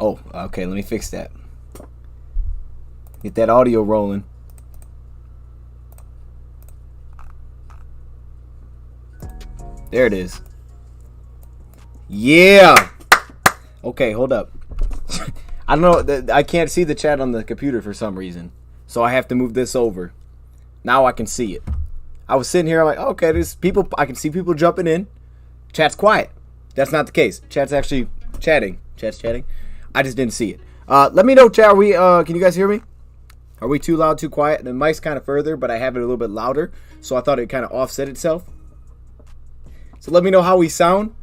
Oh, okay, let me fix that. Get that audio rolling. There it is. Yeah. Okay, hold up. I don't know. I can't see the chat on the computer for some reason. So I have to move this over. Now I can see it. I was sitting here, I'm like, oh, okay, there's people. I can see people jumping in. Chat's quiet. That's not the case. Chat's actually chatting. Chat's chatting. I just didn't see it. Let me know, chat. Are we? Can you guys hear me? Are we too loud, too quiet? The mic's kind of further, but I have it a little bit louder, so I thought it kind of offset itself. So let me know how we sound.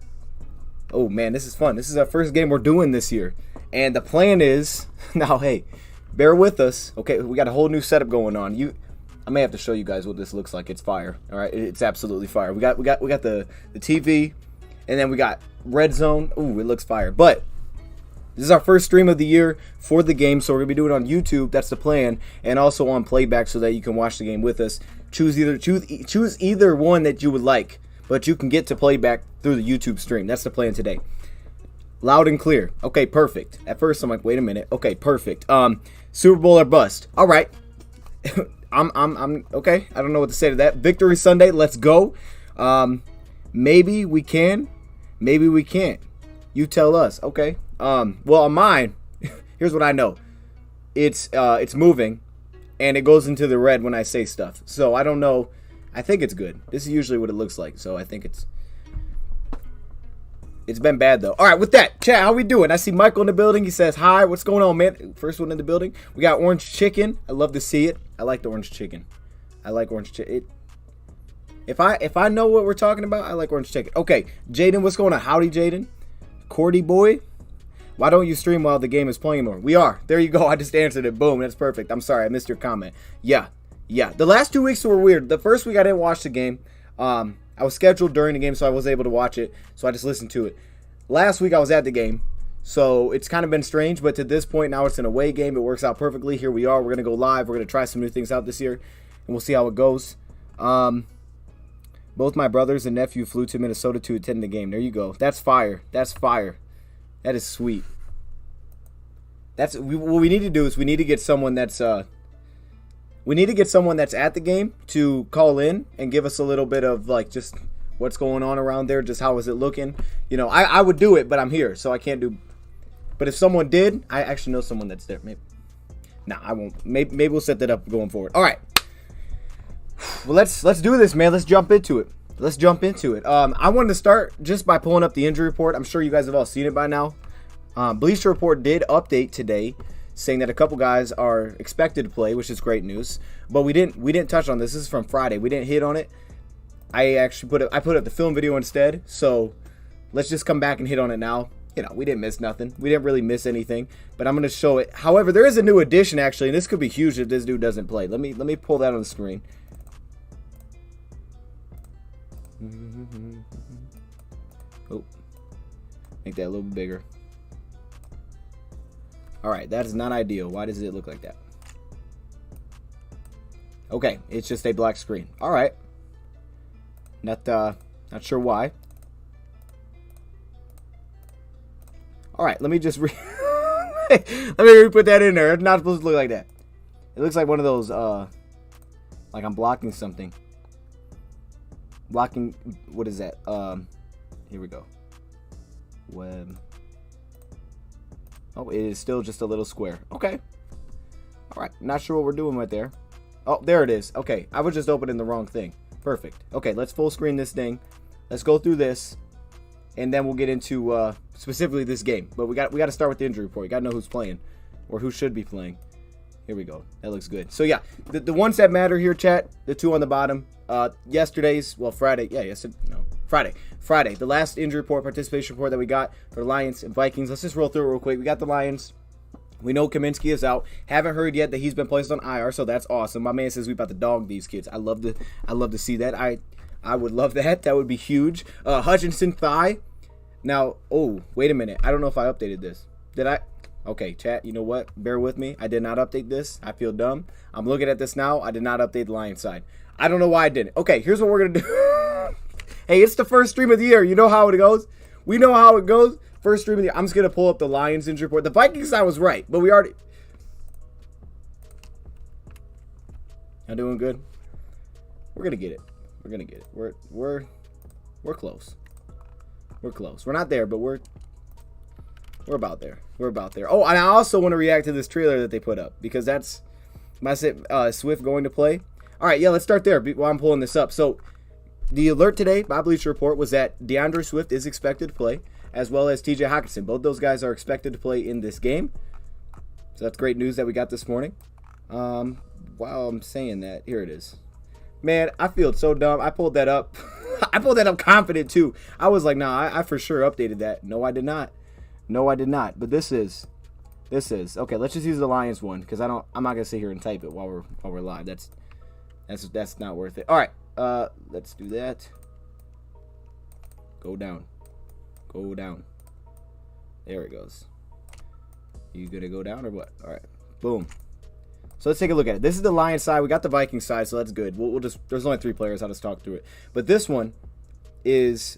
Oh man, this is fun. This is our first game we're doing this year, and the plan is now. Hey, bear with us. Okay, we got a whole new setup going on. I may have to show you guys what this looks like. It's fire. All right, it's absolutely fire. We got the TV, and then we got red zone. Ooh, it looks fire. But this is our first stream of the year for the game, so we're gonna be doing it on YouTube. That's the plan, and also on playback so that you can watch the game with us. Choose either one that you would like, but you can get to playback through the YouTube stream. That's the plan today. Loud and clear. Okay, perfect. At first I'm like, wait a minute. Okay, perfect. Super Bowl or bust. All right. I'm okay. I don't know what to say to that. Victory Sunday. Let's go. Maybe we can. Maybe we can't. You tell us. Okay. Well, on mine, here's what I know. It's moving, and it goes into the red when I say stuff. So I don't know. I think it's good. This is usually what it looks like. So I think it's been bad though. All right, with that, chat, how we doing? I see Michael in the building. He says hi. What's going on, man? First one in the building. We got orange chicken. I love to see it. I like the orange chicken. I like orange chicken. If I know what we're talking about, I like orange chicken. Okay, Jaden, what's going on? Howdy, Jaden. Cordy boy. Why don't you stream while the game is playing more? We are. There you go. I just answered it. Boom. That's perfect. I'm sorry. I missed your comment. Yeah. The last 2 weeks were weird. The first week I didn't watch the game. I was scheduled during the game, so I was able to watch it. So I just listened to it. Last week I was at the game. So it's kind of been strange. But to this point, now it's an away game. It works out perfectly. Here we are. We're going to go live. We're going to try some new things out this year. And we'll see how it goes. Both my brothers and nephew flew to Minnesota to attend the game. There you go. That's fire. That's fire. That is sweet. What we need to do is we need to get someone that's at the game to call in and give us a little bit of like just what's going on around there, just how is it looking. You know, I would do it, but I'm here, so I can't do. But if someone did, I actually know someone that's there. Maybe. Nah, I won't. Maybe we'll set that up going forward. All right. Well, let's do this, man. Let's jump into it. I wanted to start just by pulling up the injury report. I'm sure you guys have all seen it by now. Bleacher Report did update today, saying that a couple guys are expected to play, which is great news. But we didn't touch on this. This is from Friday. We didn't hit on it. I actually put up the film video instead. So let's just come back and hit on it now. You know, we didn't miss nothing. We didn't really miss anything. But I'm going to show it. However, there is a new addition actually, and this could be huge if this dude doesn't play. Let me pull that on the screen. Oh, make that a little bit bigger. All right, that is not ideal. Why does it look like that? Okay, it's just a black screen. All right, not sure why. All right, let me just let me put that in there. It's not supposed to look like that. It looks like one of those like I'm blocking something. Blocking, what is that? Here we go. Web. Oh, it is still just a little square. Okay. All right. Not sure what we're doing right there. Oh, there it is. Okay. I was just opening the wrong thing. Perfect. Okay. Let's full screen this thing. Let's go through this. And then we'll get into specifically this game. But we got to start with the injury report. You got to know who's playing or who should be playing. Here we go. That looks good. So, yeah. The ones that matter here, chat, the two on the bottom. Friday. Yeah, Friday. The last injury report, participation report that we got for Lions and Vikings. Let's just roll through it real quick. We got the Lions. We know Kaminsky is out. Haven't heard yet that he's been placed on IR, so that's awesome. My man says we about to dog these kids. I love to see that. I would love that. That would be huge. Hutchinson thigh. Now, oh, wait a minute. I don't know if I updated this. Did I? Okay, chat, you know what? Bear with me. I did not update this. I feel dumb. I'm looking at this now. I did not update the Lions side. I don't know why I didn't. Okay, here's what we're going to do. Hey, it's the first stream of the year. You know how it goes. We know how it goes. First stream of the year. I'm just going to pull up the Lions injury report. The Vikings I was right, but we already... Y'all doing good? We're going to get it. We're going to get it. We're close. We're close. We're not there, but we're about there. We're about there. Oh, and I also want to react to this trailer that they put up because that's my Swift going to play. All right, yeah, let's start there while I'm pulling this up. So the alert today by Bleacher Report was that DeAndre Swift is expected to play, as well as TJ Hockenson. Both those guys are expected to play in this game. So that's great news that we got this morning. While I'm saying that, here it is. Man, I feel so dumb. I pulled that up. I pulled that up confident, too. I was like, nah, I for sure updated that. No, I did not. No, I did not. But this is. Okay, let's just use the Lions one because I'm not going to sit here and type it while we're live. That's not worth it. All right, let's do that. Go down. Go down. There it goes. You going to go down or what? All right, boom. So let's take a look at it. This is the Lions side. We got the Vikings side, so that's good. We'll just, there's only 3 players. I'll just talk through it. But this one is,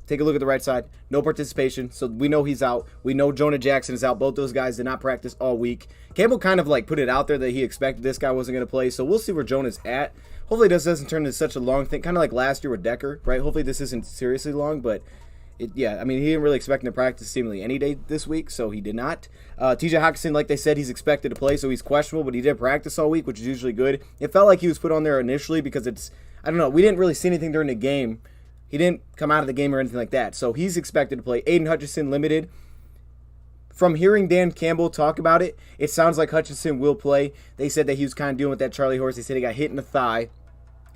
take a look at the right side. No participation, so we know he's out. We know Jonah Jackson is out. Both those guys did not practice all week. Campbell kind of like put it out there that he expected this guy wasn't going to play, so we'll see where Jonah's at. Hopefully this doesn't turn into such a long thing, kind of like last year with Decker, right? Hopefully this isn't seriously long, but yeah, I mean, he didn't really expect him to practice seemingly any day this week, so he did not. TJ Hockenson, like they said, he's expected to play, so he's questionable, but he did practice all week, which is usually good. It felt like he was put on there initially because I don't know, we didn't really see anything during the game. He didn't come out of the game or anything like that, so he's expected to play. Aiden Hutchinson limited. From hearing Dan Campbell talk about it, it sounds like Hutchinson will play. They said that he was kind of dealing with that Charlie horse. They said he got hit in the thigh,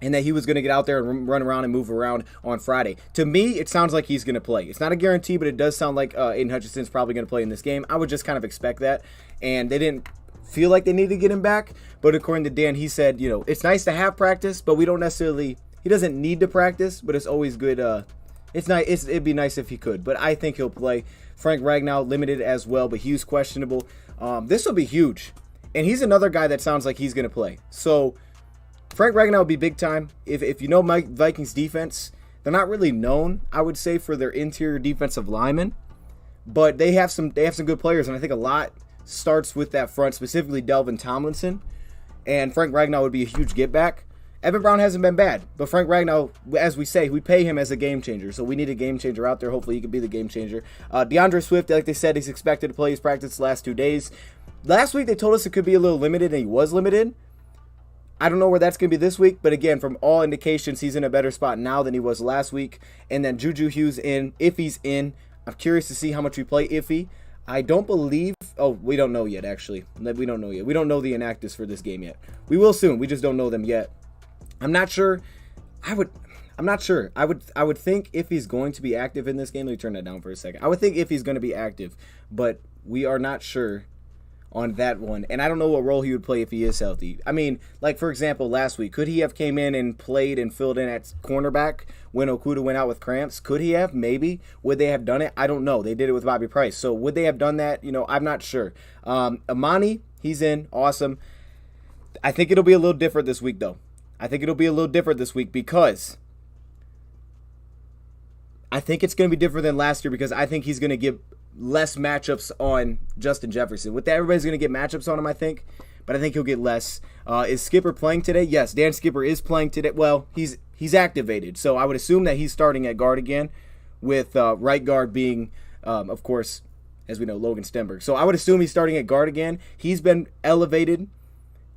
and that he was going to get out there and run around and move around on Friday. To me, it sounds like he's going to play. It's not a guarantee, but it does sound like Aiden Hutchinson's probably going to play in this game. I would just kind of expect that. And they didn't feel like they needed to get him back. But according to Dan, he said, you know, it's nice to have practice, but we don't necessarily, he doesn't need to practice, but it's always good. It's nice. It'd be nice if he could, but I think he'll play. Frank Ragnow limited as well, but he's questionable. This will be huge. And he's another guy that sounds like he's going to play. So Frank Ragnow will be big time. If you know Vikings defense, they're not really known, I would say, for their interior defensive linemen, but they have some good players, and I think a lot starts with that front, specifically Delvin Tomlinson, and Frank Ragnow would be a huge get back. Evan Brown hasn't been bad, but Frank Ragnow, as we say, we pay him as a game changer, so we need a game changer out there. Hopefully he can be the game changer. DeAndre Swift, like they said, he's expected to play. He's practiced the last 2 days. Last week they told us it could be a little limited, and he was limited. I don't know where that's going to be this week, but again, from all indications, he's in a better spot now than he was last week. And then Juju Hughes in, if he's in. I'm curious to see how much we play Iffy. I don't believe, we don't know yet, actually. We don't know yet. We don't know the inactives for this game yet. We will soon. We just don't know them yet. I'm not sure. I'm not sure. I would think if he's going to be active in this game. Let me turn that down for a second. I would think if he's going to be active, but we are not sure on that one, and I don't know what role he would play if he is healthy. I mean, like for example, last week, could he have came in and played and filled in at cornerback when Okudah went out with cramps? Could he have? Maybe. Would they have done it? I don't know. They did it with Bobby Price, so would they have done that? You know, I'm not sure. Amani, he's in, awesome. I think it'll be a little different this week, though. I think it'll be a little different this week because I think it's going to be different than last year because I think he's going to give less matchups on Justin Jefferson. With that, everybody's going to get matchups on him, I think, but I think he'll get less. Is Skipper playing today? Yes, Dan Skipper is playing today. Well, he's activated, so I would assume that he's starting at guard again, with right guard being, of course, as we know, Logan Stenberg. So I would assume he's starting at guard again. He's been elevated,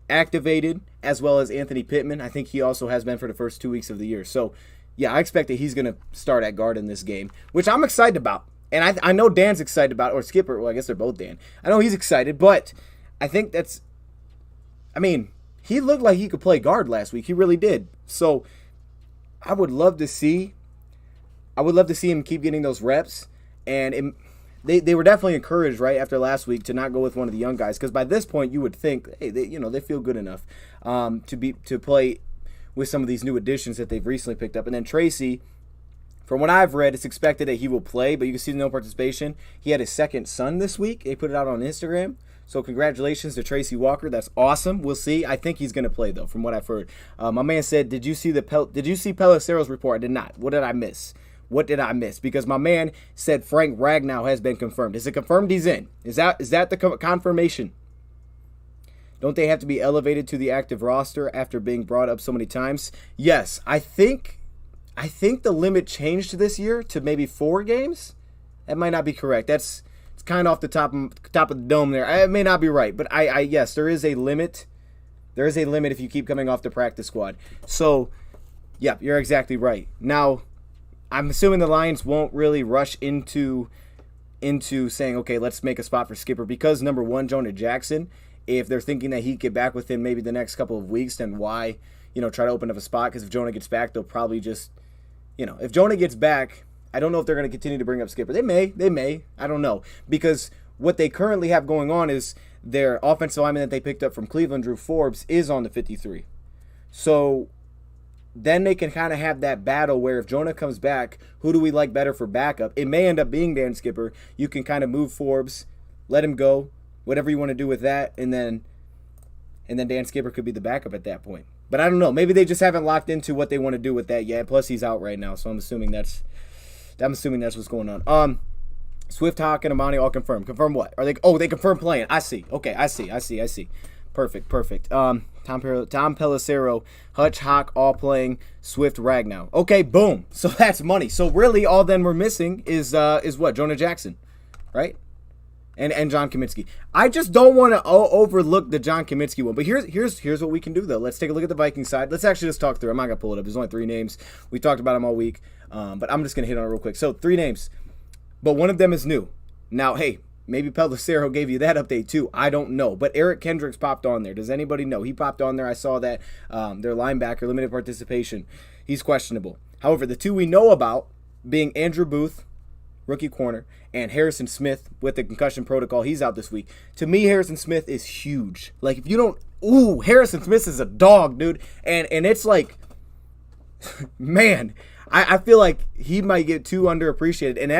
activated, as well as Anthony Pittman. I think he also has been for the first 2 weeks of the year. So, yeah, I expect that he's going to start at guard in this game, which I'm excited about. And I know Dan's excited about it, or Skipper. Well, I guess they're both Dan. I know he's excited, but I think that's, I mean, he looked like he could play guard last week. He really did. So I would love to see him keep getting those reps. And they were definitely encouraged, right, after last week to not go with one of the young guys. Because by this point, you would think, hey, they feel good enough to play with some of these new additions that they've recently picked up. And then Tracy, from what I've read, it's expected that he will play, but you can see no participation. He had his second son this week. They put it out on Instagram. So congratulations to Tracy Walker. That's awesome. We'll see. I think he's going to play, though, from what I've heard. My man said, did you see Pelissero's report? I did not. What did I miss? What did I miss? Because my man said Frank Ragnow has been confirmed. Is it confirmed he's in? Is that the confirmation? Don't they have to be elevated to the active roster after being brought up so many times? Yes, I think the limit changed this year to maybe 4 games. That might not be correct. It's kind of off the top of the dome there. It may not be right, but yes, there is a limit. There is a limit if you keep coming off the practice squad. So, yeah, you're exactly right. Now, I'm assuming the Lions won't really rush into saying, okay, let's make a spot for Skipper because, number one, Jonah Jackson, if they're thinking that he'd get back within maybe the next couple of weeks, then why, try to open up a spot? Because if Jonah gets back, they'll probably just, if Jonah gets back, I don't know if they're going to continue to bring up Skipper. They may. I don't know. Because what they currently have going on is their offensive lineman that they picked up from Cleveland, Drew Forbes, is on the 53. So then they can kind of have that battle where if Jonah comes back, who do we like better for backup? It may end up being Dan Skipper. You can kind of move Forbes, let him go, whatever you want to do with that, and then Dan Skipper could be the backup at that point. But I don't know. Maybe they just haven't locked into what they want to do with that yet. Plus, he's out right now, so I'm assuming that's what's going on. Swift, Hawk, and Amani all confirmed. Confirm what? They confirmed playing. I see. Okay, I see. Perfect. Tom Pelissero, Hutch, Hawk, all playing. Swift, Ragnow. Okay, boom. So that's money. So really, all then we're missing is what? Jonah Jackson, right? And John Kaminsky. I just don't want to overlook the John Kaminsky one. But here's what we can do though. Let's take a look at the Vikings side. Let's actually just talk through. I'm not gonna pull it up. There's only 3 names. We talked about them all week. But I'm just gonna hit on it real quick. So 3 names, but one of them is new. Now, hey, maybe Pelissero gave you that update too. I don't know. But Eric Kendricks popped on there. Does anybody know? He popped on there. I saw that their linebacker, limited participation. He's questionable. However, the 2 we know about being Andrew Booth, rookie corner, and Harrison Smith with the concussion protocol. He's out this week. To me, Harrison Smith is huge. Like, if you don't... Harrison Smith is a dog, dude. And it's like... Man, I feel like he might get too underappreciated. And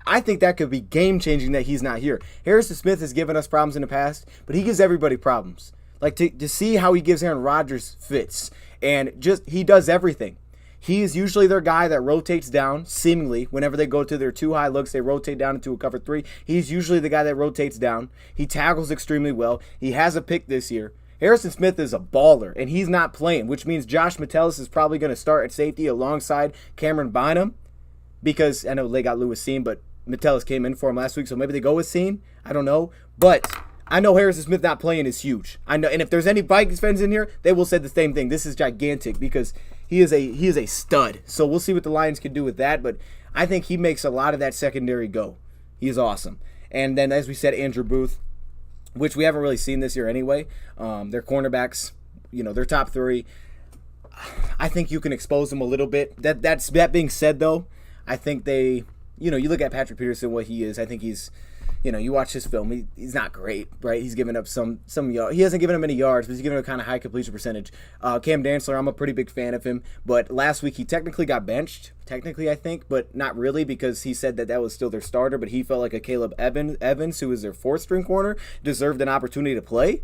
I think that could be game-changing that he's not here. Harrison Smith has given us problems in the past, but he gives everybody problems. Like, to see how he gives Aaron Rodgers fits. And he does everything. He is usually their guy that rotates down, seemingly. Whenever they go to their 2 high looks, they rotate down into a cover 3. He's usually the guy that rotates down. He tackles extremely well. He has a pick this year. Harrison Smith is a baller, and he's not playing, which means Josh Metellus is probably going to start at safety alongside Cameron Bynum, because I know they got Lewis Seen, but Metellus came in for him last week, so maybe they go with Seen. I don't know. But I know Harrison Smith not playing is huge. I know, and if there's any Vikings fans in here, they will say the same thing. This is gigantic because he is a stud. So we'll see what the Lions can do with that, but I think he makes a lot of that secondary go. He's awesome. And then, as we said, Andrew Booth, which we haven't really seen this year anyway. Their cornerbacks, their top 3. I think you can expose them a little bit. That being said, though, I think they, you look at Patrick Peterson, what he is. I think he's, you watch his film. He's not great, right? He's given up some yards. He hasn't given up many yards, but he's given up kind of high completion percentage. Cam Dantzler, I'm a pretty big fan of him, but last week he technically got benched. Technically, I think, but not really, because he said that was still their starter, but he felt like a Caleb Evans, who is their 4th-string corner, deserved an opportunity to play.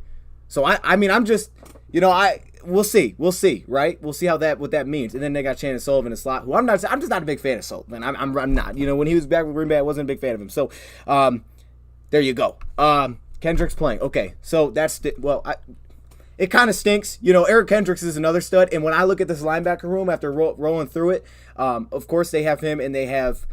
So, I'm just, we'll see, right? We'll see what that means. And then they got Shannon Sullivan in the slot, who I'm just not a big fan of Sullivan. I'm not. When he was back with Green Bay, I wasn't a big fan of him. So, there you go. Kendricks playing. Okay, so that's it kind of stinks. Eric Kendricks is another stud, and when I look at this linebacker room after rolling through it, of course they have him, and they have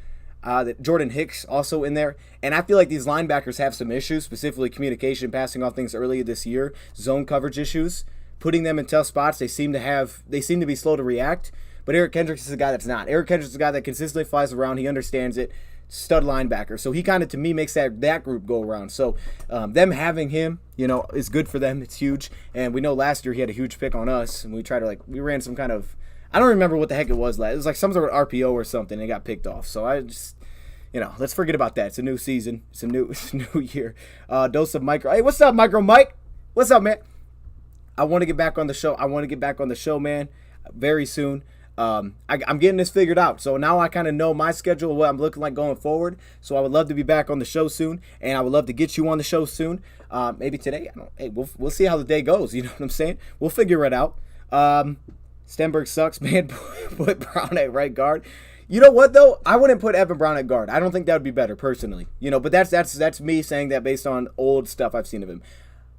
Jordan Hicks also in there. And I feel like these linebackers have some issues, specifically communication, passing off things earlier this year, zone coverage issues, putting them in tough spots. They seem to be slow to react. But Eric Kendricks is a guy that's not. Eric Kendricks is a guy that consistently flies around. He understands it. Stud linebacker. So he kind of, to me, makes that group go around. So them having him, is good for them. It's huge. And we know last year he had a huge pick on us, and we ran some kind of, I don't remember what the heck it was. It was like some sort of RPO or something, and it got picked off. So I just, let's forget about that. It's a new season. It's a new year. Dose of Micro. Hey, what's up, Micro Mike? What's up, man? I want to get back on the show. Man, very soon. I'm getting this figured out, so now I kind of know my schedule, what I'm looking like going forward. So I would love to be back on the show soon, and I would love to get you on the show soon. Maybe today. We'll see how the day goes. You know what I'm saying? We'll figure it out. Stenberg sucks, man. Put Brown at right guard. You know what though? I wouldn't put Evan Brown at guard. I don't think that would be better personally. But that's me saying that based on old stuff I've seen of him.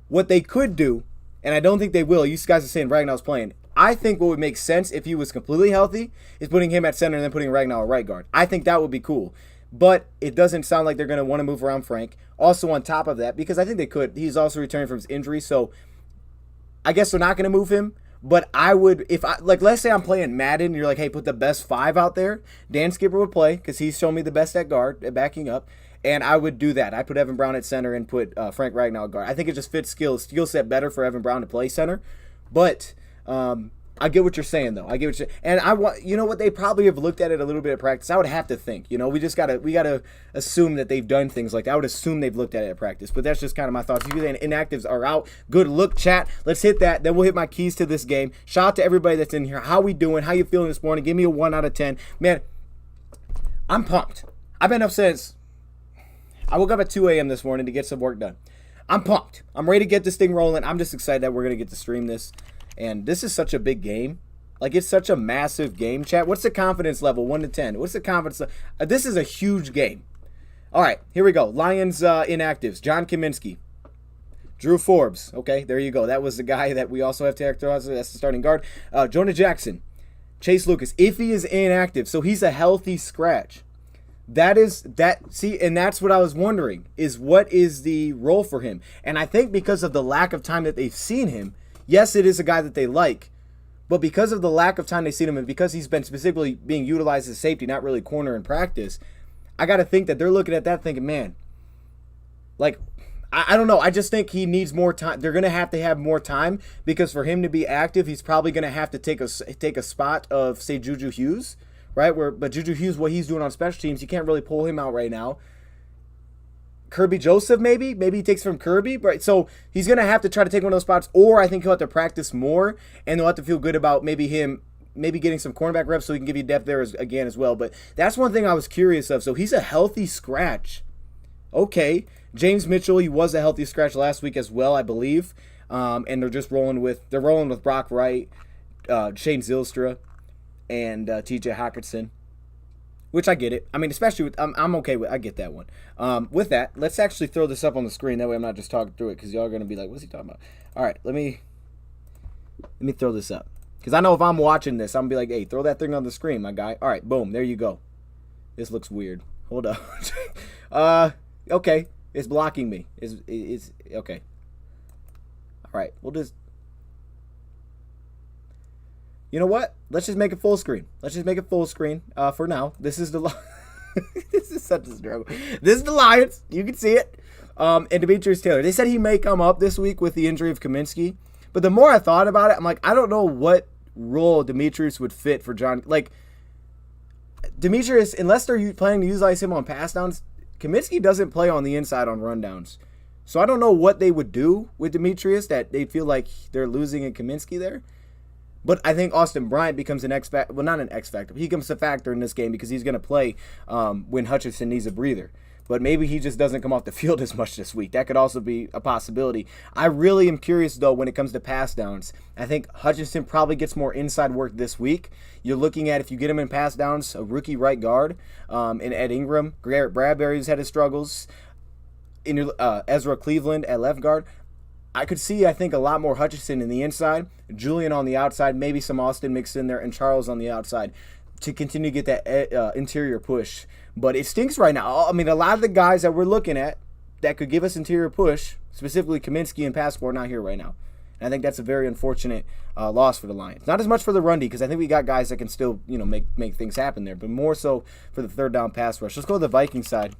What they could do, and I don't think they will. You guys are saying Ragnall's playing. I think what would make sense if he was completely healthy is putting him at center and then putting Ragnall at right guard. I think that would be cool. But it doesn't sound like they're going to want to move around Frank. Also on top of that, because I think they could, he's also returning from his injury, so I guess they're not going to move him. But I would, let's say I'm playing Madden, and you're like, hey, put the best 5 out there. Dan Skipper would play, because he's shown me the best at guard, at backing up. And I would do that. I put Evan Brown at center and put Frank Ragnall at guard. I think it just fits skill set better for Evan Brown to play center. But I get what you're saying, though. I get what you're saying. And I want, what, they probably have looked at it a little bit at practice. I would have to think, we gotta assume that they've done things like that. I would assume they've looked at it at practice. But that's just kind of my thoughts. If you think inactives are out, good look, chat. Let's hit that. Then we'll hit my keys to this game. Shout out to everybody that's in here. How we doing? How you feeling this morning? Give me a 1 out of 10. Man, I'm pumped. I've been up since I woke up at 2 a.m. this morning to get some work done. I'm pumped. I'm ready to get this thing rolling. I'm just excited that we're going to get to stream this. And this is such a big game. It's such a massive game, chat. What's the confidence level, 1 to 10? What's the confidence level? This is a huge game. All right, here we go. Lions inactives. John Kaminsky. Drew Forbes. Okay, there you go. That was the guy that we also have to characterize. That's the starting guard. Jonah Jackson. Chase Lucas. If he is inactive, so he's a healthy scratch. And that's what I was wondering, is what is the role for him? And I think because of the lack of time that they've seen him, yes, it is a guy that they like, but because of the lack of time they've seen him and because he's been specifically being utilized as safety, not really corner in practice, I got to think that they're looking at that thinking, man, I don't know. I just think he needs more time. They're going to have more time because for him to be active, he's probably going to have to take a spot of, say, Juju Hughes, right? But Juju Hughes, what he's doing on special teams, you can't really pull him out right now. Kirby Joseph, maybe he takes from Kirby, right? So he's gonna have to try to take one of those spots, or I think he'll have to practice more, and they'll have to feel good about maybe getting some cornerback reps so he can give you depth there as well. But that's one thing I was curious of. So he's a healthy scratch. Okay, James Mitchell, he was a healthy scratch last week as well, I believe. And they're rolling with Brock Wright, Shane Zylstra, and T.J. Hockenson. Which I get it. I mean, especially with, I'm okay with, I get that one. With that, let's actually throw this up on the screen. That way I'm not just talking through it because y'all are going to be like, what's he talking about? All right, let me throw this up. Because I know if I'm watching this, I'm going to be like, hey, throw that thing on the screen, my guy. All right, boom, there you go. This looks weird. Hold up. Okay, it's blocking me. It's okay. All right, we'll just... You know what? Let's just make it full screen. For now. This is the this is such a struggle. This is the Lions. You can see it. And Demetrius Taylor. They said he may come up this week with the injury of Kaminsky. But the more I thought about it, I'm like, I don't know what role Demetrius would fit for John. Demetrius, unless they're planning to utilize him on pass downs, Kaminsky doesn't play on the inside on rundowns. So I don't know what they would do with Demetrius that they feel like they're losing in Kaminsky there. But I think Austin Bryant becomes an X factor. Well, not an X factor. But he becomes a factor in this game because he's going to play when Hutchinson needs a breather. But maybe he just doesn't come off the field as much this week. That could also be a possibility. I really am curious, though, when it comes to pass downs. I think Hutchinson probably gets more inside work this week. You're looking at, if you get him in pass downs, a rookie right guard in Ed Ingram. Garrett Bradbury's had his struggles. In Ezra Cleveland at left guard. I could see, I think, a lot more Hutchinson in the inside, Julian on the outside, maybe some Austin mixed in there, and Charles on the outside to continue to get that interior push. But it stinks right now. I mean, a lot of the guys that we're looking at that could give us interior push, specifically Kaminsky and Passport, not here right now. And I think that's a very unfortunate loss for the Lions. Not as much for the run D, because I think we got guys that can still, make things happen there, but more so for the third down pass rush. Let's go to the Vikings side,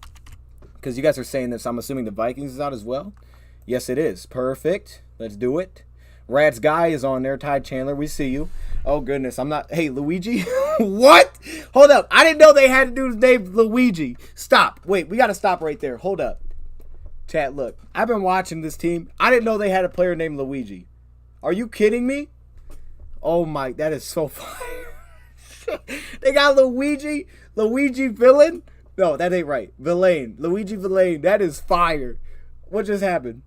because you guys are saying this. I'm assuming the Vikings is out as well. Yes, it is. Perfect. Let's do it. Rad's guy is on there. Ty Chandler, we see you. Oh, goodness. I'm not. Hey, Luigi? What? Hold up. I didn't know they had to do his name Luigi. Stop. Wait, we got to stop right there. Hold up. Chat, look. I've been watching this team. I didn't know they had a player named Luigi. Are you kidding me? Oh, my. That is so fire. They got Luigi. Luigi Villain? No, that ain't right. Villain. Luigi Villain. That is fire. What just happened?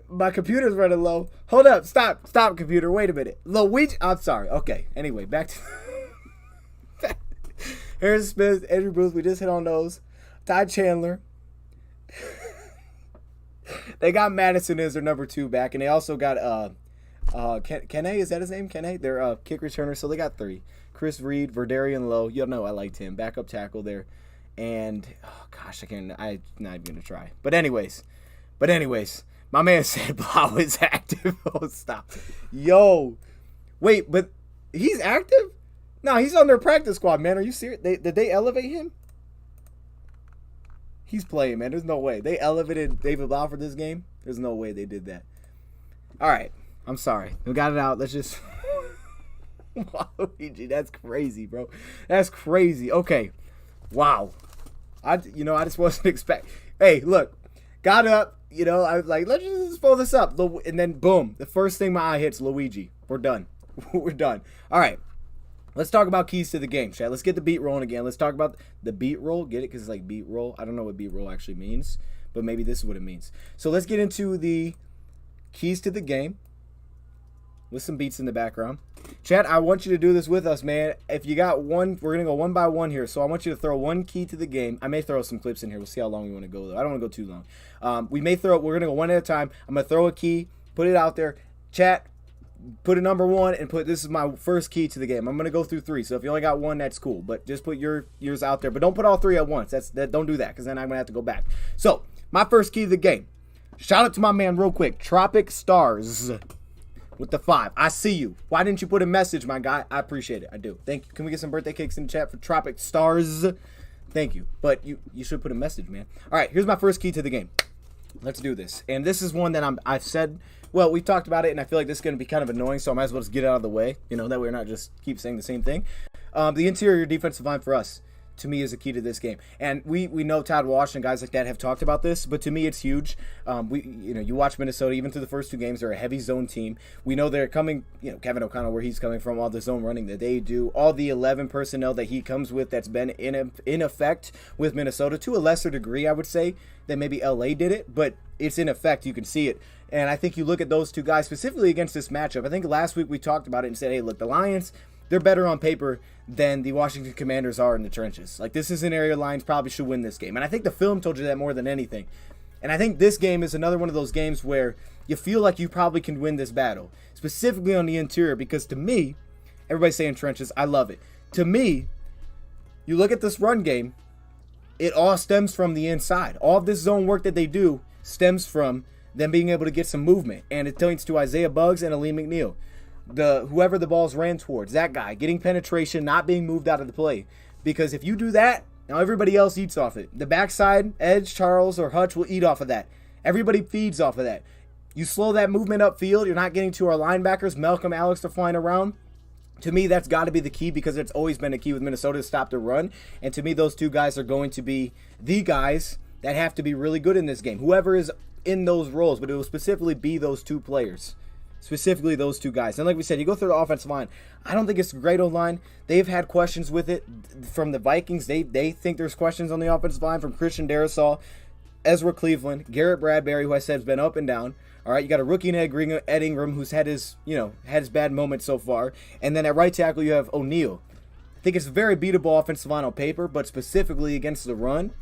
My computer's running low. Hold up. Stop, computer. Wait a minute. Luigi. I'm sorry. Okay. Anyway, back to... Harrison Smith, Andrew Booth, we just hit on those. Ty Chandler. They got Madison as their number 2 back, and they also got Kene, is that his name? Kene? Their kick returner. So they got 3. Chris Reed, Verdarian Lowe. You know I liked him. Backup tackle there. And I'm not even gonna try. But anyways, my man said Blau is active. Oh, stop. Yo. Wait, but he's active? No, he's on their practice squad, man. Are you serious? Did they elevate him? He's playing, man. There's no way. They elevated David Blau for this game? There's no way they did that. All right. I'm sorry. We got it out. Let's just... Luigi, that's crazy, bro. That's crazy. Okay. Wow. I just wasn't expecting... Hey, look. Got up. I was like, let's just pull this up. And then, boom. The first thing my eye hits, Luigi. We're done. We're done. All right. Let's talk about keys to the game, Chad. Let's get the beat rolling again. Let's talk about the beat roll. Get it? Because it's like beat roll. I don't know what beat roll actually means, but maybe this is what it means. So let's get into the keys to the game with some beats in the background. Chad, I want you to do this with us, man. If you got one, we're going to go one by one here. So I want you to throw one key to the game. I may throw some clips in here. We'll see how long we want to go, though. I don't want to go too long. We're going to go one at a time. I'm going to throw a key, put it out there. Chat, put a number 1 and put this is my first key to the game. I'm going to go through 3. So if you only got 1, that's cool. But just put yours out there. But don't put all 3 at once. Don't do that because then I'm going to have to go back. So my first key to the game. Shout out to my man real quick. Tropic Stars with the 5. I see you. Why didn't you put a message, my guy? I appreciate it. I do. Thank you. Can we get some birthday cakes in the chat for Tropic Stars? Thank you. But you should put a message, man. All right, here's my first key to the game. Let's do this. And this is one that I've said, well, we talked about it, and I feel like this is going to be kind of annoying, so I might as well just get it out of the way, that we're not just keep saying the same thing. The interior defensive line for us, to me, is a key to this game. And we know Todd Wash and guys like that have talked about this, but to me, it's huge. You watch Minnesota, even through the first 2 games, they're a heavy zone team. We know they're coming, Kevin O'Connell, where he's coming from, all the zone running that they do, all the 11 personnel that he comes with that's been in effect with Minnesota, to a lesser degree, I would say, than maybe LA did it, but it's in effect. You can see it. And I think you look at those 2 guys specifically against this matchup. I think last week we talked about it and said, hey, look, the Lions, they're better on paper than the Washington Commanders are in the trenches. Like, this is an area Lions probably should win this game. And I think the film told you that more than anything. And I think this game is another one of those games where you feel like you probably can win this battle, specifically on the interior, because to me, everybody's saying trenches, I love it. To me, you look at this run game, it all stems from the inside. All of this zone work that they do stems from them being able to get some movement. And it points to Isaiah Buggs and Aleem McNeil. Whoever the balls ran towards, that guy, getting penetration, not being moved out of the play. Because if you do that, now everybody else eats off it. The backside, Edge, Charles, or Hutch will eat off of that. Everybody feeds off of that. You slow that movement upfield, you're not getting to our linebackers. Malcolm, Alex are flying around. To me, that's got to be the key, because it's always been a key with Minnesota to stop the run. And to me, those 2 guys are going to be the guys that have to be really good in this game. Whoever is in those roles, but it will specifically be those 2 players. Specifically those 2 guys. And like we said, you go through the offensive line. I don't think it's a great O-line. They've had questions with it from the Vikings. They think there's questions on the offensive line from Christian Darrisaw, Ezra Cleveland, Garrett Bradbury, who I said has been up and down. All right, you got a rookie in Ed Ingram, who's had his bad moments so far. And then at right tackle, you have O'Neal. I think it's a very beatable offensive line on paper, but specifically against the run,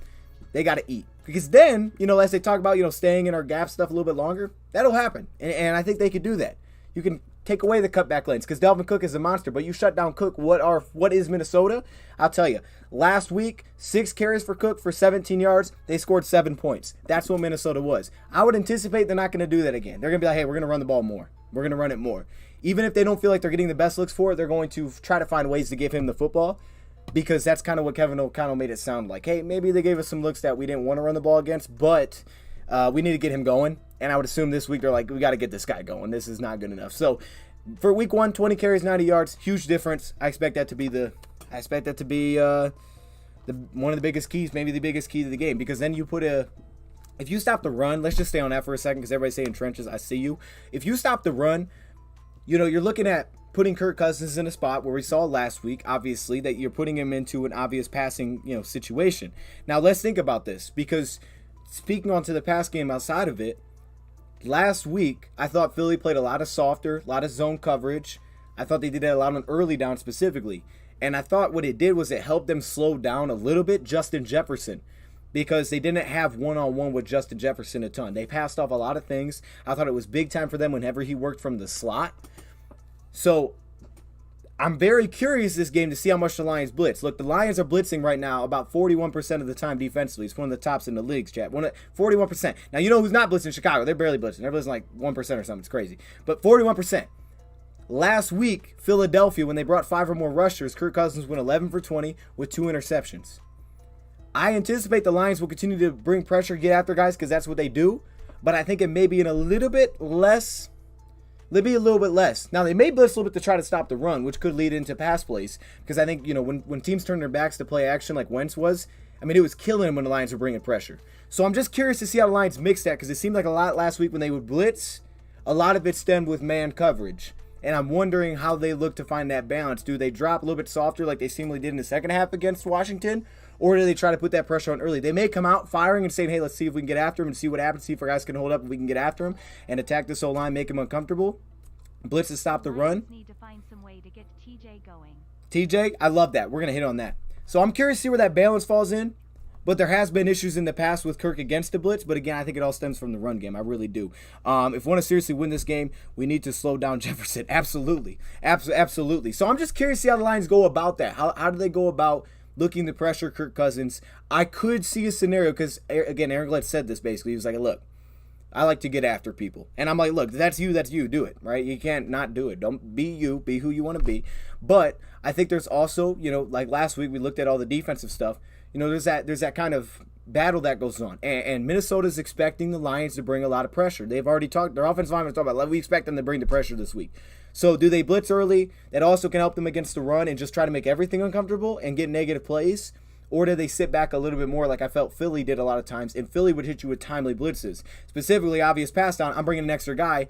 they got to eat. Because then, as they talk about, staying in our gap stuff a little bit longer, that'll happen. And I think they could do that. You can take away the cutback lanes because Dalvin Cook is a monster, but you shut down Cook. What is Minnesota? I'll tell you. Last week, 6 carries for Cook for 17 yards. They scored 7 points. That's what Minnesota was. I would anticipate they're not going to do that again. They're going to be like, hey, we're going to run the ball more. We're going to run it more. Even if they don't feel like they're getting the best looks for it, they're going to try to find ways to give him the football. Because that's kind of what Kevin O'Connell made it sound like. Hey, maybe they gave us some looks that we didn't want to run the ball against, but we need to get him going. And I would assume this week they're like, we got to get this guy going. This is not good enough. So for week 1, 20 carries, 90 yards, huge difference. I expect that to be one of the biggest keys, maybe the biggest key to the game. Because then if you stop the run, let's just stay on that for a second because everybody's saying trenches. I see you. If you stop the run, you're looking at putting Kirk Cousins in a spot where we saw last week, obviously, that you're putting him into an obvious passing, situation. Now, let's think about this, because speaking onto the pass game outside of it, last week, I thought Philly played a lot of softer, a lot of zone coverage. I thought they did that a lot on early down specifically. And I thought what it did was it helped them slow down a little bit Justin Jefferson, because they didn't have one-on-one with Justin Jefferson a ton. They passed off a lot of things. I thought it was big time for them whenever he worked from the slot. So I'm very curious this game to see how much the Lions blitz. Look, the Lions are blitzing right now about 41% of the time defensively. It's one of the tops in the leagues, chat. 41%. Now, you know who's not blitzing? Chicago. They're barely blitzing. They're blitzing like 1% or something. It's crazy. But 41%. Last week, Philadelphia, when they brought 5 or more rushers, Kirk Cousins went 11 for 20 with 2 interceptions. I anticipate the Lions will continue to bring pressure, get after guys, because that's what they do. But I think it may be in a little bit less. Maybe a little bit less. Now, they may blitz a little bit to try to stop the run, which could lead into pass plays. Because I think, when teams turn their backs to play action like Wentz was, it was killing them when the Lions were bringing pressure. So I'm just curious to see how the Lions mix that, because it seemed like a lot last week when they would blitz, a lot of it stemmed with man coverage. And I'm wondering how they look to find that balance. Do they drop a little bit softer like they seemingly did in the second half against Washington? Or do they try to put that pressure on early? They may come out firing and saying, hey, let's see if we can get after him and see what happens, see if our guys can hold up, if we can get after him and attack this O-line, make him uncomfortable. Blitz to stop the run. Need to find some way to get TJ going. TJ, I love that. We're going to hit on that. So I'm curious to see where that balance falls in. But there has been issues in the past with Kirk against the blitz. But again, I think it all stems from the run game. I really do. If we want to seriously win this game, we need to slow down Jefferson. Absolutely. Absolutely. So I'm just curious to see how the Lions go about that. How do they go about looking to pressure Kirk Cousins? I could see a scenario because, again, Aaron Glenn said this basically. He was like, look, I like to get after people. And I'm like, look, that's you, do it, right? You can't not do it. Don't be you, be who you want to be. But I think there's also, like last week we looked at all the defensive stuff. There's that kind of battle that goes on. And Minnesota's expecting the Lions to bring a lot of pressure. They've already talked, their offensive linemen talked about, we expect them to bring the pressure this week. So do they blitz early? That also can help them against the run and just try to make everything uncomfortable and get negative plays. Or do they sit back a little bit more like I felt Philly did a lot of times? And Philly would hit you with timely blitzes. Specifically, obvious pass down, I'm bringing an extra guy.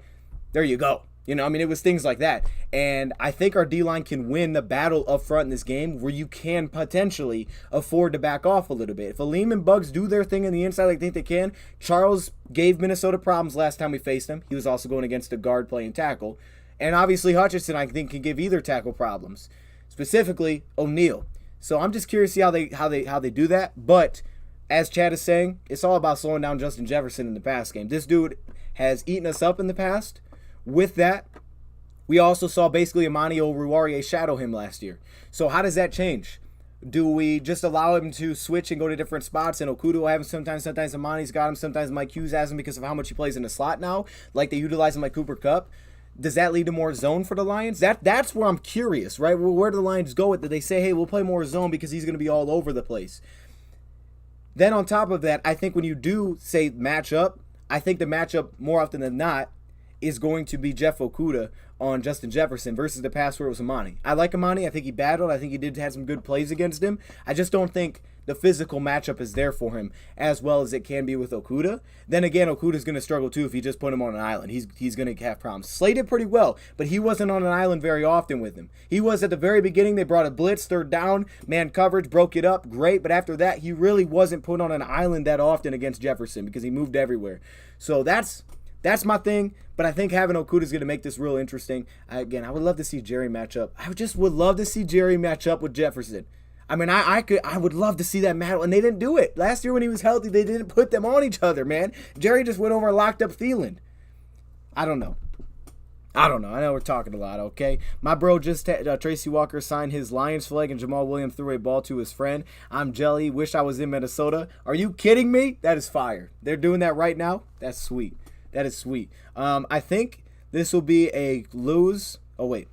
There you go. It was things like that. And I think our D-line can win the battle up front in this game where you can potentially afford to back off a little bit. If Aleem and Bugs do their thing in the inside like I think they can, Charles gave Minnesota problems last time we faced him. He was also going against a guard playing tackle. And obviously Hutchinson, I think, can give either tackle problems. Specifically, O'Neal. So I'm just curious to see how they do that. But as Chad is saying, it's all about slowing down Justin Jefferson in the pass game. This dude has eaten us up in the past. With that, we also saw basically Amani Oruwariye shadow him last year. So how does that change? Do we just allow him to switch and go to different spots? And Okuda will have him sometimes Amani's got him, sometimes Mike Hughes has him because of how much he plays in the slot now, like they utilize him like Cooper Kupp. Does that lead to more zone for the Lions? That's where I'm curious, right? Well, where do the Lions go with it? They say, hey, we'll play more zone because he's going to be all over the place. Then on top of that, I think when you do say matchup, I think the matchup more often than not is going to be Jeff Okuda on Justin Jefferson versus the past where it was Amani. I like Amani. I think he battled. I think he did have some good plays against him. I just don't think the physical matchup is there for him as well as it can be with Okuda. Then again, Okuda's going to struggle too if you just put him on an island. He's going to have problems. Slay did pretty well, but he wasn't on an island very often with him. He was at the very beginning. They brought a blitz, third down, man coverage, broke it up, great. But after that, he really wasn't put on an island that often against Jefferson because he moved everywhere. So that's my thing, but I think having Okuda is going to make this real interesting. I would love to see Jerry match up. I just would love to see Jerry match up with Jefferson. I would love to see that battle, and they didn't do it. Last year when he was healthy, they didn't put them on each other, man. Jerry just went over and locked up Thielen. I don't know. I know we're talking a lot, okay? My bro just Tracy Walker signed his Lions flag, and Jamal Williams threw a ball to his friend. I'm jelly. Wish I was in Minnesota. Are you kidding me? That is fire. They're doing that right now? That's sweet. That is sweet. I think this will be a lose. Oh, wait.